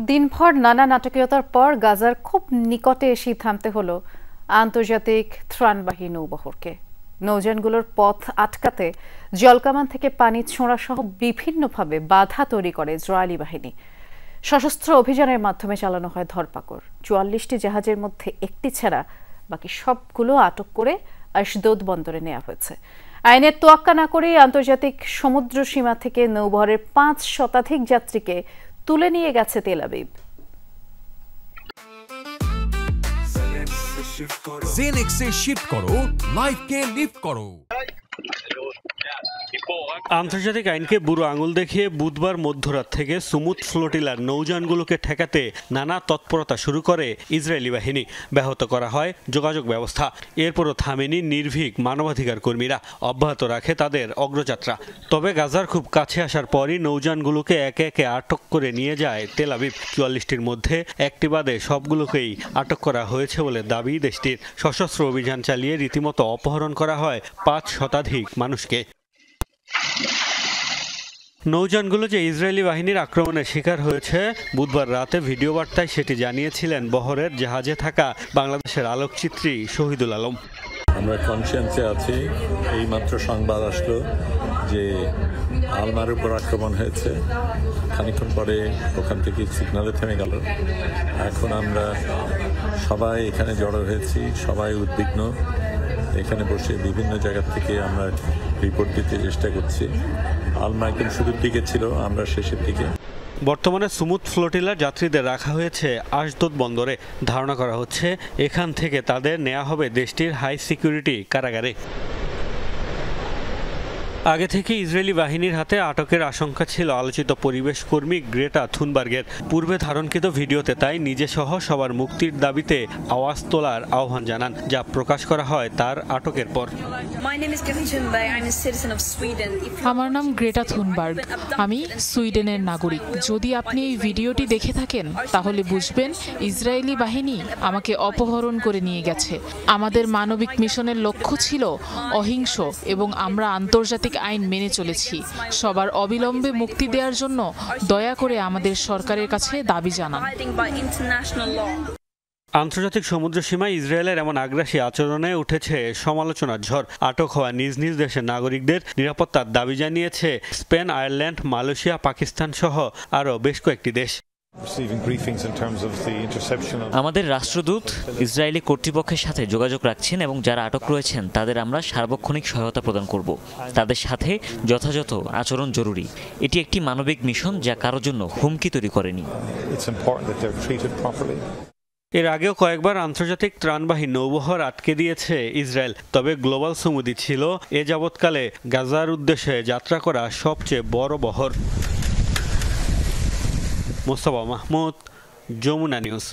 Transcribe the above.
দিনভর নানা নাটকীয়তার পর গাজার খুব নিকটে এসে থামতে হলো আন্তর্জাতিক ত্রাণবাহী নৌবহরকে। নৌযানগুলোর পথ আটকাতে জলকামান থেকে পানি ছোঁড়া সহ বিভিন্নভাবে বাধা তৈরি করে ইসরায়েলি বাহিনী। সশস্ত্র অভিযানের মাধ্যমে চালানো হয় ধরপাকড়। ৪৪টি জাহাজের মধ্যে একটি ছাড়া বাকি সবগুলো আটক করে আশদোদ বন্দরে নেওয়া হয়েছে। আইনের তোয়াক্কা না করেই আন্তর্জাতিক সমুদ্র সীমা থেকে নৌবহরের ৫ শতাধিক যাত্রীকে তুলে নিয়ে গেছে তেল আবিব। জেনেক্সে শিফট করো, লাইফকে লিফট করো। আন্তর্জাতিক আইনকে বুড়ো আঙুল দেখিয়ে বুধবার মধ্যরাত থেকে সুমুদ ফ্লোটিলার নৌযানগুলোকে ঠেকাতে নানা তৎপরতা শুরু করে ইসরায়েলি বাহিনী। ব্যাহত করা হয় যোগাযোগ ব্যবস্থা। এরপরও থামেনি নির্ভীক মানবাধিকার কর্মীরা, অব্যাহত রাখে তাদের অগ্রযাত্রা। তবে গাজার খুব কাছে আসার পরই নৌযানগুলোকে একে একে আটক করে নিয়ে যায় তেল আবিব। ৪৪টির মধ্যে একটি বাদে সবগুলোকেই আটক করা হয়েছে বলে দাবি দেশটির। সশস্ত্র অভিযান চালিয়ে রীতিমতো অপহরণ করা হয় ৫ শতাধিক মানুষকে। নৌযানগুলো যে ইসরায়েলি বাহিনীর আক্রমণের শিকার হয়েছে, বুধবার রাতে ভিডিও বার্তায় সেটি জানিয়েছিলেন বহরের জাহাজে থাকা বাংলাদেশের আলোকচিত্রী শহীদুল আলম। আমরা কনসিয়েন্সে আছি। এইমাত্র সংবাদ আসলো যে আলমার উপর আক্রমণ হয়েছে। খানিক্ষণ পরে ওখান থেকে সিগনালে থেমে গেল। এখন আমরা সবাই এখানে জড়ো হয়েছি, সবাই উদ্বিগ্ন। এখানে বসে বিভিন্ন জায়গা থেকে আমরা রিপোর্ট দিতে চেষ্টা করছি। আলমা একদম শুরুর দিকে ছিল, আমরা শেষের দিকে। বর্তমানে সুমুদ ফ্লোটিলার যাত্রীদের রাখা হয়েছে আশদোদ বন্দরে। ধারণা করা হচ্ছে এখান থেকে তাদের নেওয়া হবে দেশটির হাই সিকিউরিটি কারাগারে। আগে থেকে ইসরায়েলি বাহিনীর হাতে আটকের আশঙ্কা ছিল আলোচিত পরিবেশ কর্মী গ্রেটা থুনবার্গের। পূর্বে ধারণকৃত ভিডিওতে তাই নিজে সহ সবার মুক্তির দাবিতে আওয়াজ তোলার আহ্বান জানান, যা প্রকাশ করা হয় তার আটকের পর। আমার নাম গ্রেটা থুনবার্গ, আমি সুইডেনের নাগরিক। যদি আপনি এই ভিডিওটি দেখে থাকেন তাহলে বুঝবেন ইসরায়েলি বাহিনী আমাকে অপহরণ করে নিয়ে গেছে। আমাদের মানবিক মিশনের লক্ষ্য ছিল অহিংস এবং আমরা আন্তর্জাতিক আইন মেনে চলেছি। সবার অবিলম্বে মুক্তি দেওয়ার জন্য দয়া করে আমাদের সরকারের কাছে দাবি জানান। আন্তর্জাতিক সমুদ্র সীমায় ইসরায়েলের এমন আগ্রাসী আচরণে উঠেছে সমালোচনার ঝড়। আটক হওয়া নিজ নিজ দেশের নাগরিকদের নিরাপত্তার দাবি জানিয়েছে স্পেন, আয়ারল্যান্ড, মালয়েশিয়া, পাকিস্তান সহ আরও বেশ কয়েকটি দেশ। আমাদের রাষ্ট্রদূত ইসরায়েলি কর্তৃপক্ষের সাথে যোগাযোগ রাখছেন এবং যারা আটক রয়েছেন তাদের আমরা সার্বক্ষণিক সহায়তা প্রদান করব। তাদের সাথে যথাযথ আচরণ জরুরি। এটি একটি মানবিক মিশন যা কারোর জন্য হুমকি তৈরি করেনি। এর আগেও কয়েকবার আন্তর্জাতিক ত্রাণবাহী নৌবহর আটকে দিয়েছে ইসরায়েল। তবে গ্লোবাল সুমুদি ছিল এ যাবৎকালে গাজার উদ্দেশ্যে যাত্রা করা সবচেয়ে বড় বহর। মোস্তফা মাহমুদ, যমুনা নিউজ।